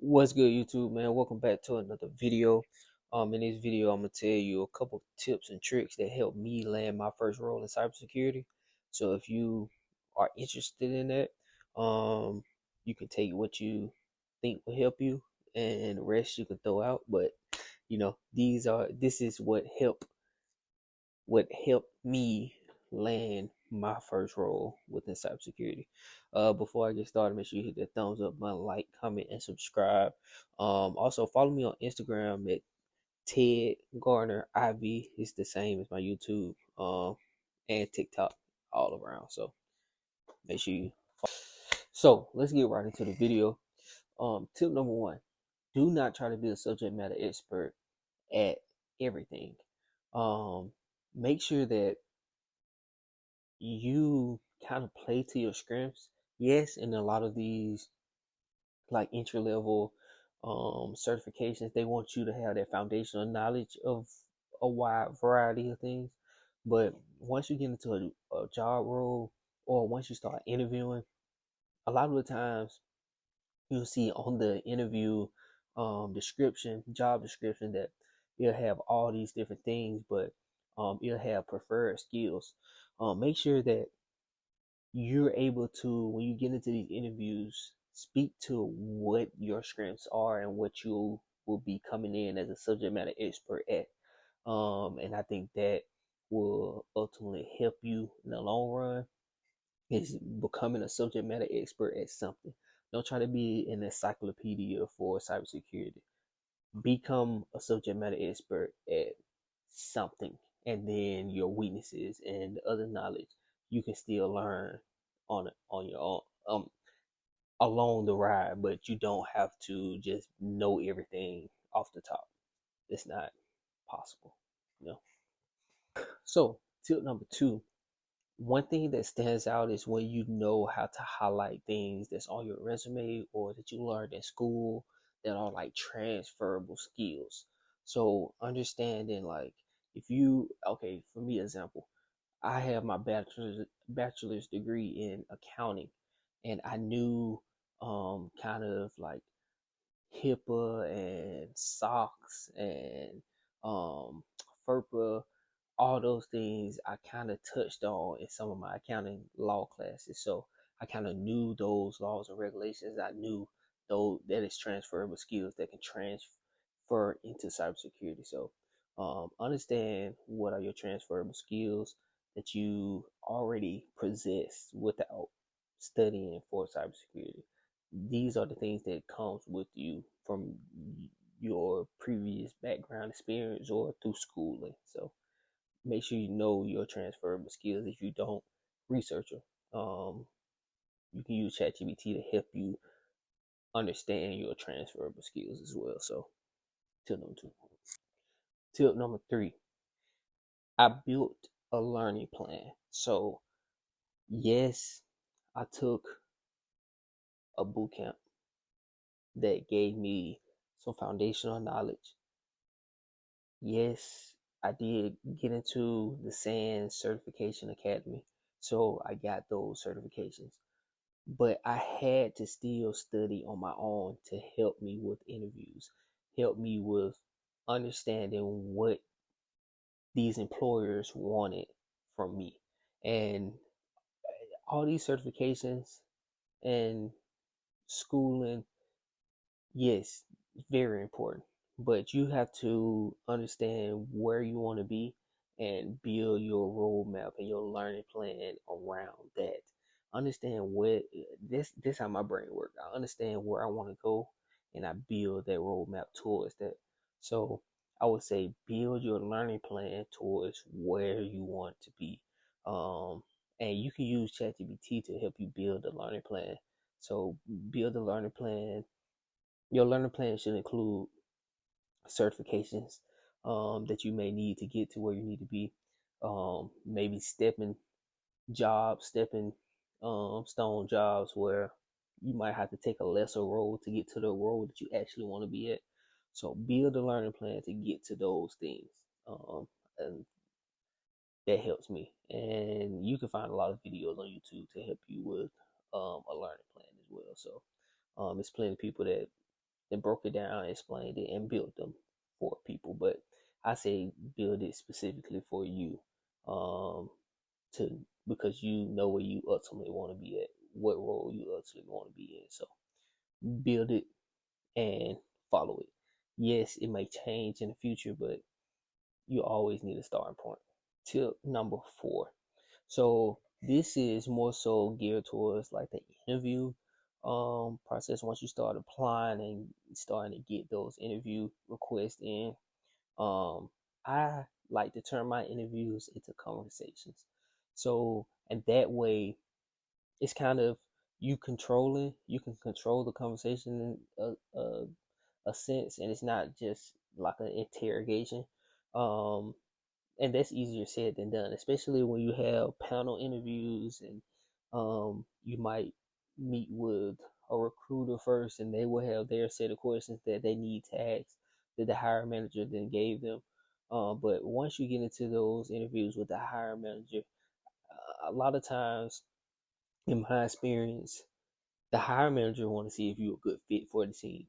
What's good, YouTube, man? Welcome back to another video. In this video, I'm gonna tell you a couple tips and tricks that helped me land my first role in cybersecurity. So if you are interested in that, you can take what you think will help you, and the rest you can throw out. But this is what helped me land my first role within cybersecurity. Before I get started, make sure you hit that thumbs up button, like, comment, and subscribe. Also follow me on Instagram at Ted Garner IV. It's the same as my YouTube, and TikTok all around. So make sure you. So let's get right into the video. Tip number one: do not try to be a subject matter expert at everything. Um, Make sure that you kind of play to your strengths. Yes, in a lot of these like entry level certifications, they want you to have that foundational knowledge of a wide variety of things. But once you get into a job role, or once you start interviewing, a lot of the times you'll see on the interview job description, that you'll have all these different things, but you'll have preferred skills. Make sure that you're able to, when you get into these interviews, speak to what your strengths are and what you will be coming in as a subject matter expert at. And I think that will ultimately help you in the long run, is becoming a subject matter expert at something. Don't try to be an encyclopedia for cybersecurity. Become a subject matter expert at something, and then your weaknesses and the other knowledge you can still learn on your own, along the ride. But you don't have to just know everything off the top. It's not possible, you know. So tip number two: one thing that stands out is when you know how to highlight things that's on your resume or that you learned in school that are like transferable skills. So understanding, like, if you, okay, for me, example, I have my bachelor's degree in accounting, and I knew kind of like HIPAA and SOX and FERPA, all those things I kind of touched on in some of my accounting law classes. So I kind of knew those laws and regulations. I knew though that is transferable skills that can transfer into cybersecurity. So understand what are your transferable skills that you already possess without studying for cybersecurity. These are the things that comes with you from your previous background experience or through schooling. So make sure you know your transferable skills. If you don't, research them. You can use ChatGPT to help you understand your transferable skills as well. So tip number two. Tip number three: I built a learning plan. So yes, I took a boot camp that gave me some foundational knowledge. Yes, I did get into the SAN Certification Academy, so I got those certifications. But I had to still study on my own to help me with interviews, help me with understanding what these employers wanted from me. And all these certifications and schooling, yes, very important. But you have to understand where you want to be and build your roadmap and your learning plan around that. Understand what this how my brain works. I understand where I want to go, and I build that roadmap towards that. So I would say build your learning plan towards where you want to be. And you can use ChatGPT to help you build the learning plan. So build the learning plan. Your learning plan should include certifications that you may need to get to where you need to be. Maybe stepping stone jobs where you might have to take a lesser road to get to the road that you actually want to be at. So build a learning plan to get to those things. And that helps me. And you can find a lot of videos on YouTube to help you with a learning plan as well. So it's plenty of people that then broke it down, explained it, and built them for people. But I say build it specifically for you, to because you know where you ultimately want to be at, what role you ultimately want to be in. So build it and follow it. Yes, it may change in the future, but you always need a starting point. Tip number 4. So this is more so geared towards like the interview process. Once you start applying and starting to get those interview requests in, I like to turn my interviews into conversations. So and that way it's kind of you can control the conversation in a sense, and it's not just like an interrogation. Um, and that's easier said than done, especially when you have panel interviews and you might meet with a recruiter first, and they will have their set of questions that they need to ask that the hiring manager then gave them. But once you get into those interviews with the hiring manager, a lot of times, in my experience, the hiring manager want to see if you're a good fit for the team.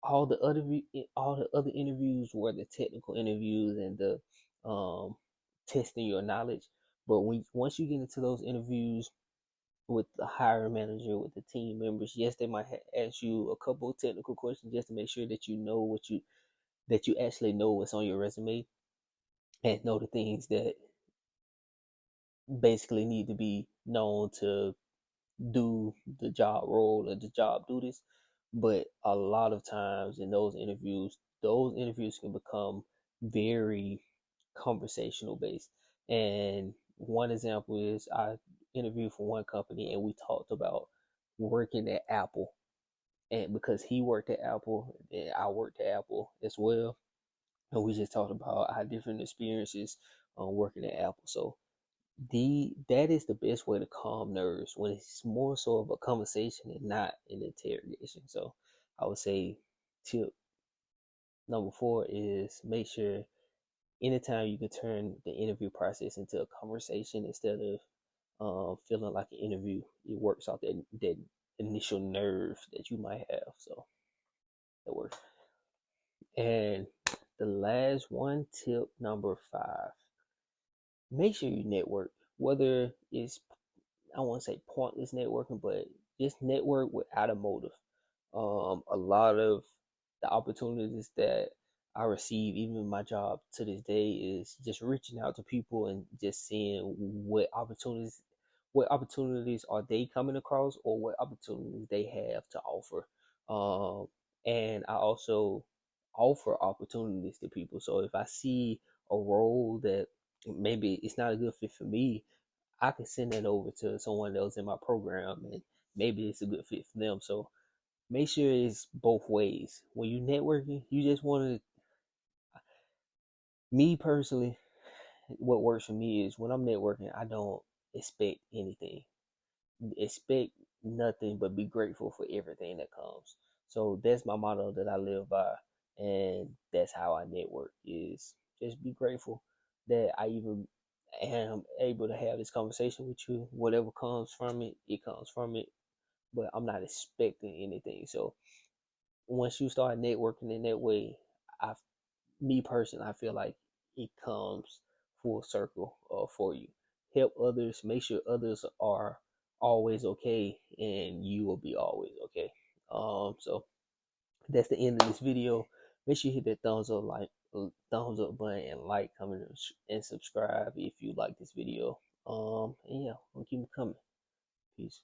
All the other interviews were the technical interviews and the um, testing your knowledge. But once you get into those interviews with the hiring manager, with the team members, yes, they might ask you a couple of technical questions just to make sure that you know that you actually know what's on your resume and know the things that basically need to be known to do the job role or the job duties. But a lot of times in those interviews can become very conversational based. And one example is I interviewed for one company and we talked about working at Apple. And because he worked at Apple and I worked at Apple as well. And we just talked about our different experiences on working at Apple. So that is the best way to calm nerves when it's more so of a conversation and not an interrogation. So I would say tip number 4 is make sure anytime you can turn the interview process into a conversation instead of feeling like an interview, it works off that initial nerve that you might have. So that works. And the last one, tip number 5, make sure you network, whether it's I won't say pointless networking, but just network without a motive. A lot of the opportunities that I receive, even in my job to this day, is just reaching out to people and just seeing what opportunities are they coming across, or what opportunities they have to offer. And I also offer opportunities to people. So if I see a role that maybe it's not a good fit for me, I can send that over to someone else in my program and maybe it's a good fit for them. So make sure it's both ways. When you networking, you just want to, me personally, what works for me is when I'm networking, I don't expect anything. Expect nothing but be grateful for everything that comes. So that's my motto that I live by, and that's how I network is just be grateful that I even am able to have this conversation with you. Whatever comes from it, it comes from it. But I'm not expecting anything. So once you start networking in that way, I me personally, I feel like it comes full circle for you. Help others, make sure others are always okay, and you will be always okay. So that's the end of this video. Make sure you hit that thumbs up button and like, comment, and subscribe if you like this video. And yeah, we'll keep it coming. Peace.